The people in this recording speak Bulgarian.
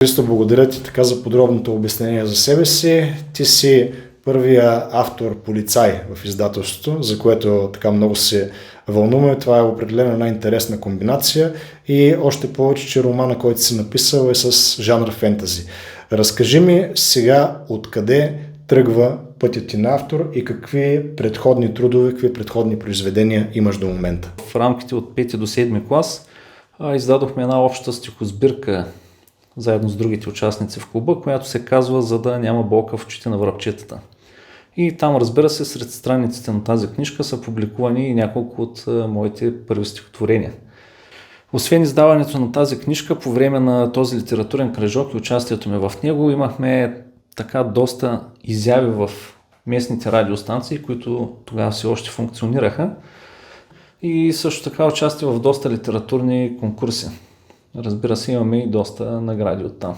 Христо, благодаря ти така за подробното обяснение за себе си. Ти си първия автор полицай в издателството, за което така много се вълнуваме. Това е определено една интересна комбинация и още повече, че романа, който си написал, е с жанр фентази. Разкажи ми сега откъде тръгва пътят ти на автор и какви предходни трудове, какви предходни произведения имаш до момента. В рамките от 5 до 7 клас издадохме една обща стихосбирка заедно с другите участници в клуба, която се казва "За да няма болка в очите на врабчетата". И там, разбира се, сред страниците на тази книжка са публикувани и няколко от моите първи стихотворения. Освен издаването на тази книжка, по време на този литературен кръжок и участието ми в него, имахме така доста изяви в местните радиостанции, които тогава все още функционираха. И също така участие в доста литературни конкурси. Разбира се, имаме и доста награди оттам.